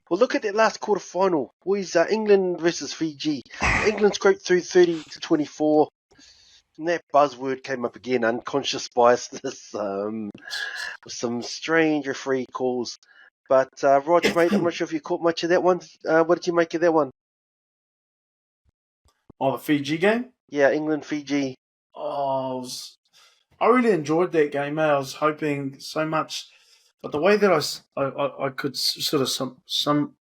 Well, look at that last quarter final. Boys, England versus Fiji. England scraped through 30-24. And that buzzword came up again, unconscious biasness, with some strange referee calls. But, Rog, mate, I'm not sure if you caught much of that one. What did you make of that one? Oh, the Fiji game? Yeah, England-Fiji. Oh, I really enjoyed that game, mate. I was hoping so much. But the way that I could sort of summarize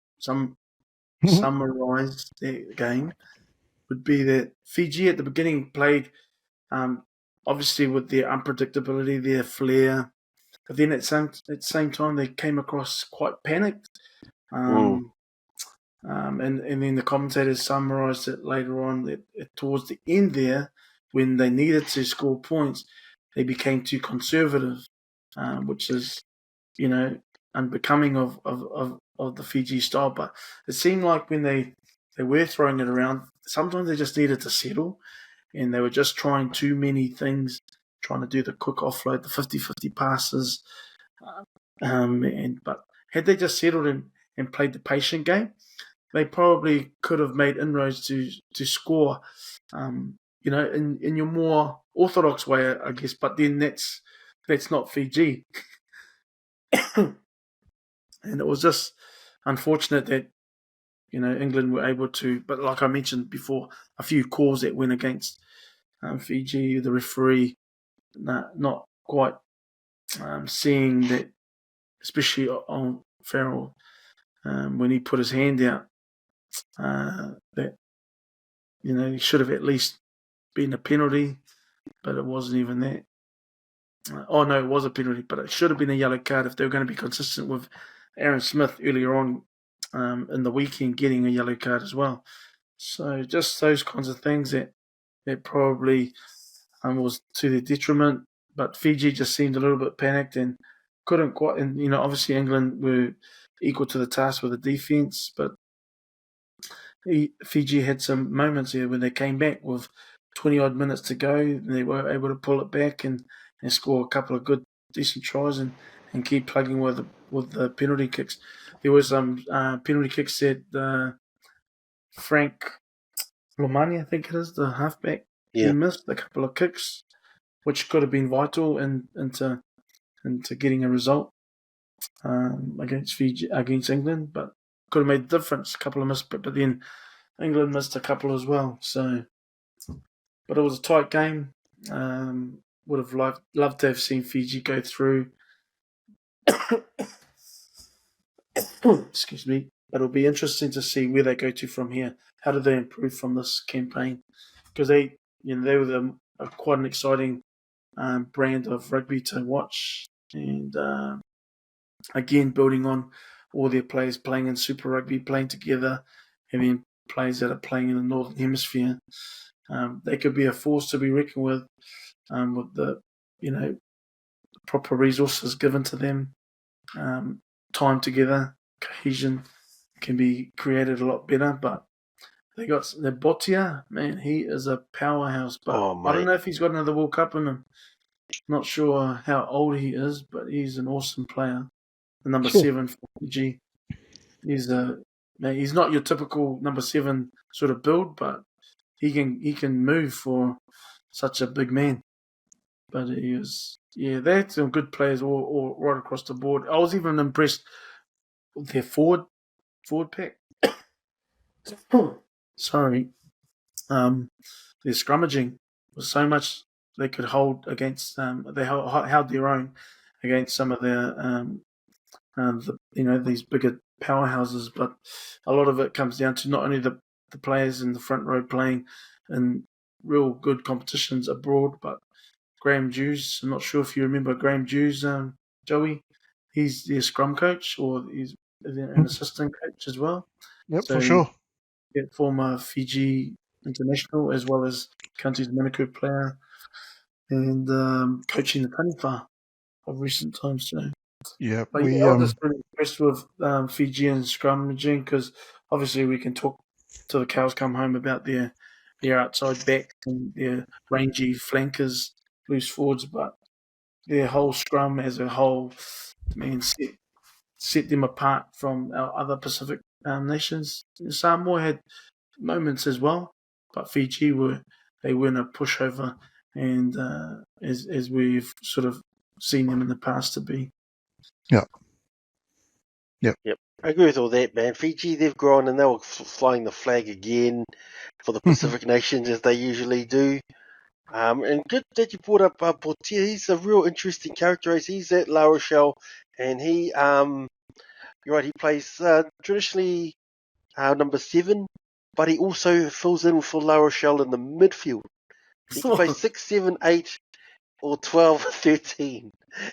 the game would be that Fiji at the beginning played, obviously with their unpredictability, their flair, but then at the same time they came across quite panicked. And then the commentators summarised it later on that towards the end there, when they needed to score points, they became too conservative, which is, unbecoming of the Fiji style. But it seemed like when they were throwing it around, sometimes they just needed to settle, and they were just trying too many things, trying to do the quick offload, the 50-50 passes. But had they just settled and played the patient game, they probably could have made inroads to score, in your more orthodox way, I guess. But then that's not Fiji. And it was just unfortunate that, England were able to, but like I mentioned before, a few calls that went against Fiji, the referee not quite seeing that, especially on Farrell, when he put his hand out, that, he should have at least been a penalty, but it wasn't even that. No, it was a penalty, but it should have been a yellow card if they were going to be consistent with Aaron Smith earlier on in the weekend getting a yellow card as well. So just those kinds of things that probably was to their detriment. But Fiji just seemed a little bit panicked and couldn't quite. And obviously England were equal to the task with the defence, but Fiji had some moments here when they came back with 20 odd minutes to go, and they were able to pull it back and score a couple of good, decent tries and keep plugging with the penalty kicks. There was some penalty kicks that Frank Lomani, I think it is, the halfback, he missed a couple of kicks, which could have been vital into getting a result against Fiji, against England, but could have made a difference. A couple of missed, but then England missed a couple as well. So, but it was a tight game. Would have loved to have seen Fiji go through. Excuse me. But it'll be interesting to see where they go to from here. How do they improve from this campaign? Because they were quite an exciting brand of rugby to watch, and again, building on all their players playing in Super Rugby, playing together, having players that are playing in the Northern Hemisphere. They could be a force to be reckoned with the proper resources given to them. Time together, cohesion can be created a lot better. But they got the Botia, man, he is a powerhouse. But I don't know if he's got another World Cup in him. Not sure how old he is, but he's an awesome player. The number 7 for Fiji. He's not your typical number 7 sort of build, but he can move for such a big man. But he is, they had some good players all right across the board. I was even impressed with their forward pack. Sorry, their scrummaging was so much they could hold against. They held their own against some of their these bigger powerhouses. But a lot of it comes down to not only the players in the front row playing in real good competitions abroad, but Graham Hughes. I'm not sure if you remember Graham Hughes, Joey. He's their scrum coach, or he's an assistant coach as well. Yep, so, for sure. Former Fiji international, as well as Counties Monaco player, and coaching the Taniwha of recent times too. Yeah, but I was just really impressed with Fijian scrummaging, because obviously we can talk till the cows come home about their outside backs and their rangy flankers, loose forwards, but their whole scrum as a whole, man, set them apart from our other Pacific nations. Samoa had moments as well, but Fiji weren't a pushover, and as we've sort of seen them in the past to be. Yeah. Yep. I agree with all that, man. Fiji, they've grown and they were flying the flag again for the Pacific nations as they usually do. And good that you brought up Portia. He's a real interesting character. He's at La Rochelle, and he, you're right, he plays traditionally number 7, but he also fills in for La Rochelle in the midfield. He can play 6, 7, 8, or 12, 13.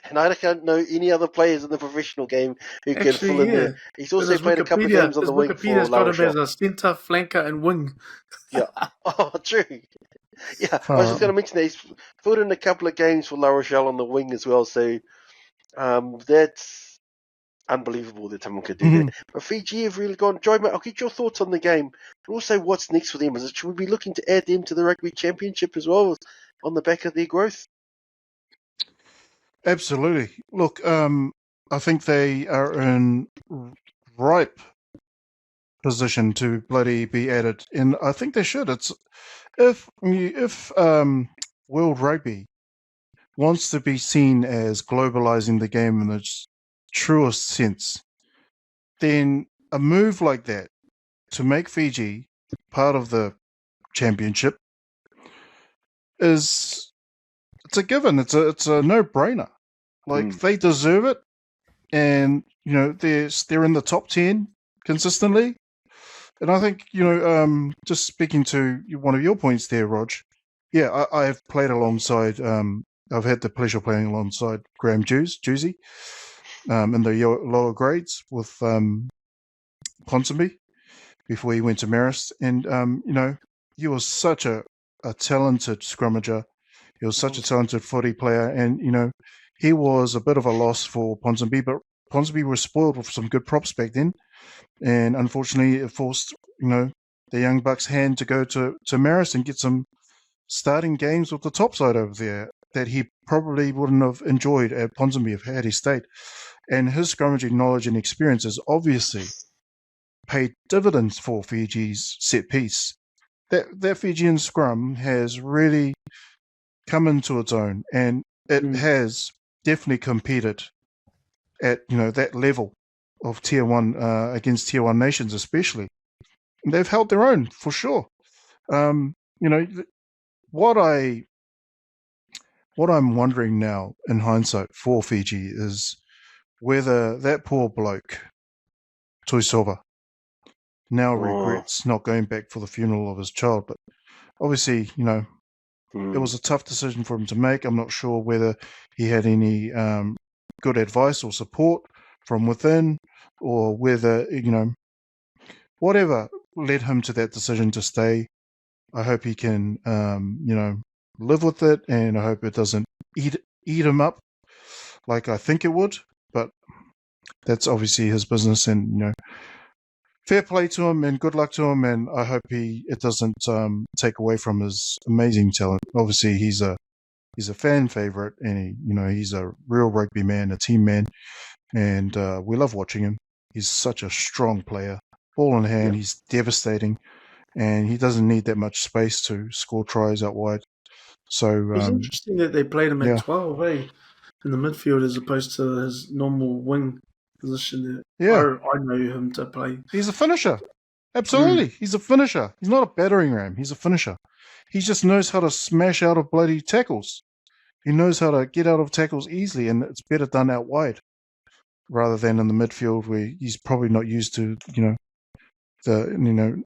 And I don't know any other players in the professional game who can fill in there. He's also played a couple of games on the wing for La Rochelle. Got him as a centre, flanker, and wing. Yeah. Oh, true. Yeah, I was just going to mention that he's filled in a couple of games for La Rochelle on the wing as well. So that's unbelievable that someone could do that. But Fiji have really gone. Joy, mate, I'll get your thoughts on the game, but also what's next for them. Should we be looking to add them to the Rugby Championship as well on the back of their growth? Absolutely. Look, I think they are in ripe position to bloody be added, and I think they should. It's if World Rugby wants to be seen as globalizing the game in its truest sense, then a move like that to make Fiji part of the championship it's a given. It's a no-brainer. Like they deserve it, and they're in the top 10 consistently. And I think just speaking to one of your points there, Rog. Yeah, I've played alongside. I've had the pleasure of playing alongside Graham Juicy in the lower grades with Ponsonby before he went to Marist, and he was such a talented scrummager. He was such a talented footy player, and he was a bit of a loss for Ponsonby, but Ponsonby was spoiled with some good props back then, and unfortunately it forced the young Bucks' hand to go to Marist and get some starting games with the top side over there that he probably wouldn't have enjoyed at Ponsonby if had he stayed. And his scrummaging knowledge and experience has obviously paid dividends for Fiji's set piece. That Fijian scrum has really come into its own, and it has definitely competed at that level of Tier 1 against Tier 1 nations especially. And they've held their own for sure. What I'm wondering now in hindsight for Fiji is whether that poor bloke Tuisova now regrets not going back for the funeral of his child. But obviously, it was a tough decision for him to make. I'm not sure whether he had any good advice or support from within, or whether, whatever led him to that decision to stay. I hope he can, live with it, and I hope it doesn't eat him up like I think it would. But that's obviously his business, and fair play to him and good luck to him, and I hope it doesn't take away from his amazing talent. Obviously, he's a fan favorite, and he's a real rugby man, a team man, and we love watching him. He's such a strong player, ball in hand. He's devastating, and he doesn't need that much space to score tries out wide. So it's interesting that they played him at 12, in the midfield as opposed to his normal wing position. I know him to play. He's a finisher. Absolutely. He's a finisher. He's not a battering ram. He's a finisher. He just knows how to smash out of bloody tackles. He knows how to get out of tackles easily, and it's better done out wide rather than in the midfield where he's probably not used to, the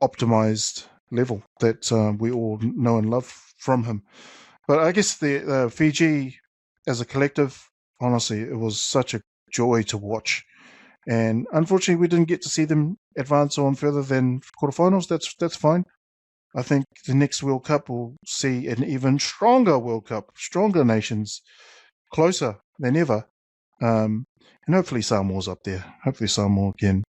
optimized level that we all know and love from him. But I guess the Fiji as a collective, honestly, it was such a joy to watch. And unfortunately, we didn't get to see them advance on further than quarterfinals. That's fine. I think the next World Cup will see an even stronger World Cup, stronger nations, closer than ever. And hopefully Samoa's up there. Hopefully Samoa can,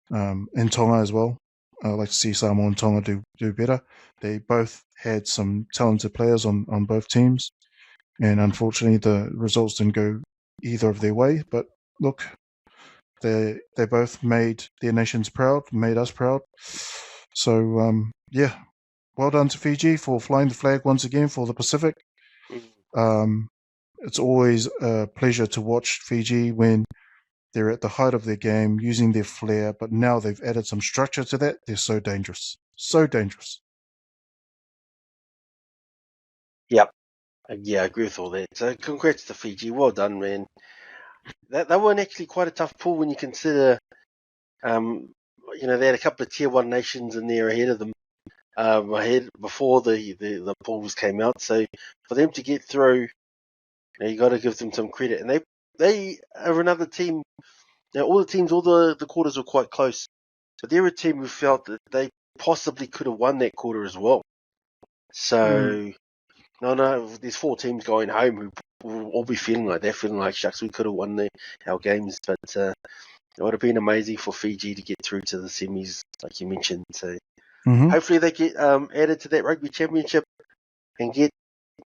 and Tonga as well. I'd like to see Samoa and Tonga do better. They both had some talented players on both teams. And unfortunately, the results didn't go either of their way. But look, They both made their nations proud, made us proud. So yeah, well done to Fiji for flying the flag once again for the Pacific. It's always a pleasure to watch Fiji when they're at the height of their game, using their flair, but now they've added some structure to that. They're so dangerous. So dangerous. Yep. Yeah, I agree with all that. So congrats to Fiji. Well done, man. They weren't actually quite a tough pool when you consider, they had a couple of tier 1 nations in there ahead of them, ahead before the pools came out. So for them to get through, you got to give them some credit. And they are another team. All the teams, all the quarters were quite close. But they're a team who felt that they possibly could have won that quarter as well. So, no, there's 4 teams going home who will all be feeling like that, feeling like, shucks, we could have won our games. But it would have been amazing for Fiji to get through to the semis, like you mentioned. So hopefully they get added to that rugby championship and get,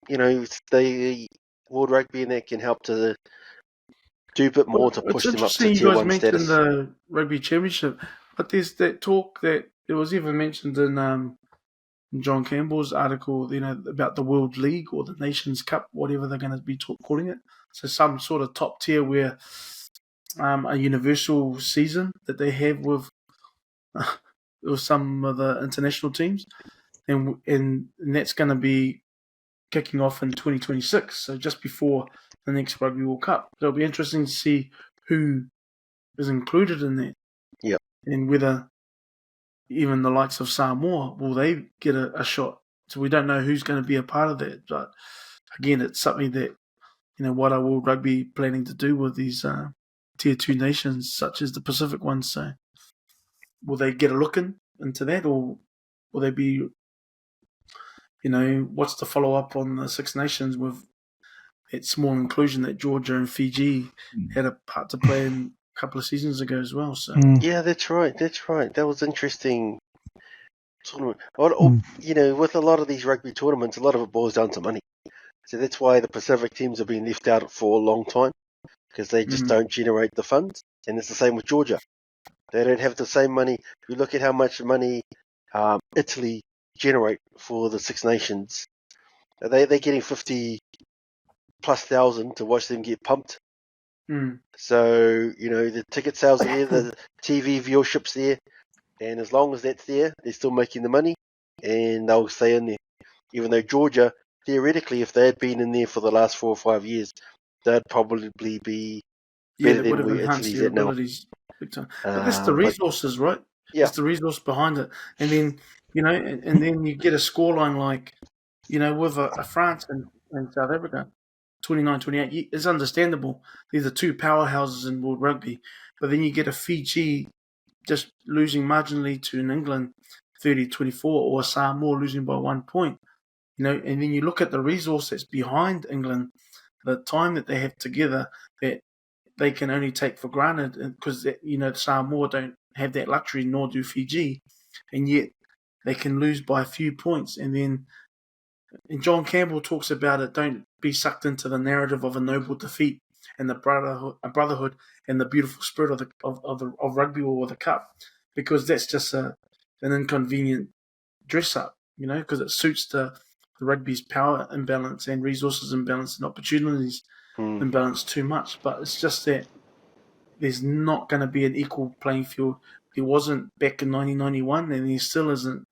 the World Rugby, and that can help to do a bit more to push them up to tier 1 status. It's interesting you guys mentioned the rugby championship, but there's that talk that it was even mentioned in John Campbell's article, about the World League or the Nations Cup, whatever they're going to be calling it. So some sort of top tier where a universal season that they have with some of the international teams, and that's going to be kicking off in 2026, so just before the next Rugby World Cup. So it'll be interesting to see who is included in that. Yep. And whether even the likes of Samoa, will they get a shot? So we don't know who's going to be a part of that. But again, it's something that, what are World Rugby planning to do with these tier 2 nations, such as the Pacific ones? So will they get a look into that, or will they be, what's the follow-up on the Six Nations with that small inclusion that Georgia and Fiji had a part to play in a couple of seasons ago as well? So yeah, that's right. That was interesting. With a lot of these rugby tournaments, a lot of it boils down to money. So that's why the Pacific teams have been left out for a long time, because they just don't generate the funds. And it's the same with Georgia. They don't have the same money. If you look at how much money Italy generate for the Six Nations, they're getting 50,000+ to watch them get pumped. So, the ticket sales are there, the TV viewership's there, and as long as that's there, they're still making the money, and they'll stay in there. Even though Georgia, theoretically, if they had been in there for the last 4 or 5 years, they'd probably be better than where Italy's at now. Big time. But that's the resources, right? Yeah. It's the resource behind it. And then, and then you get a scoreline like, with a France and South Africa, 29-28. It's understandable. These are 2 powerhouses in world rugby. But then you get a Fiji just losing marginally to an England, 30-24, or Samoa losing by 1 point. And then you look at the resource that's behind England, the time that they have together that they can only take for granted, because Samoa don't have that luxury, nor do Fiji, and yet they can lose by a few points. And John Campbell talks about it. Don't be sucked into the narrative of a noble defeat and the brotherhood and the beautiful spirit of rugby or the cup, because that's just an inconvenient dress up, because it suits the rugby's power imbalance and resources imbalance and opportunities imbalance too much. But it's just that there's not going to be an equal playing field. There wasn't back in 1991, and there still isn't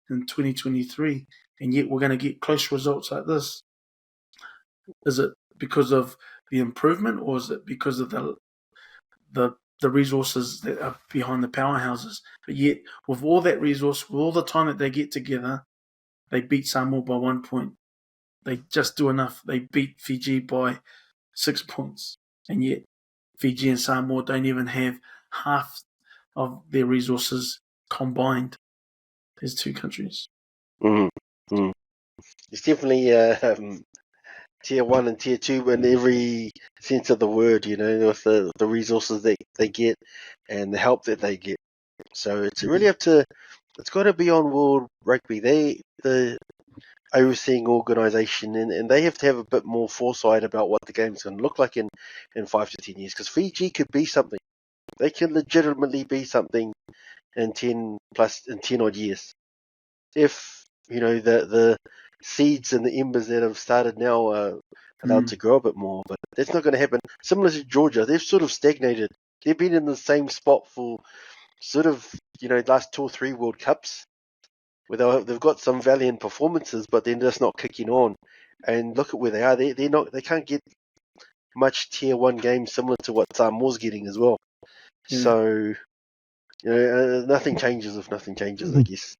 in 2023. And yet we're going to get close results like this. Is it because of the improvement, or is it because of the resources that are behind the powerhouses? But yet, with all that resource, with all the time that they get together, they beat Samoa by 1 point. They just do enough. They beat Fiji by 6 points. And yet, Fiji and Samoa don't even have half of their resources combined as 2 countries. It's definitely tier 1 and tier 2 in every sense of the word, with the resources that they get and the help that they get. So it's really it's got to be on World Rugby. The overseeing organisation, and they have to have a bit more foresight about what the game's going to look like in 5 to 10 years, because Fiji could be something. They can legitimately be something in 10 odd years. If, the seeds and the embers that have started now are allowed to grow a bit more. But that's not going to happen. Similar to Georgia, they've sort of stagnated. They've been in the same spot for sort of, last 2 or 3 World Cups, where they've got some valiant performances, but they're just not kicking on. And look at where they are. They can't get much tier 1 games similar to what Samoa's getting as well. So, nothing changes if nothing changes, I guess.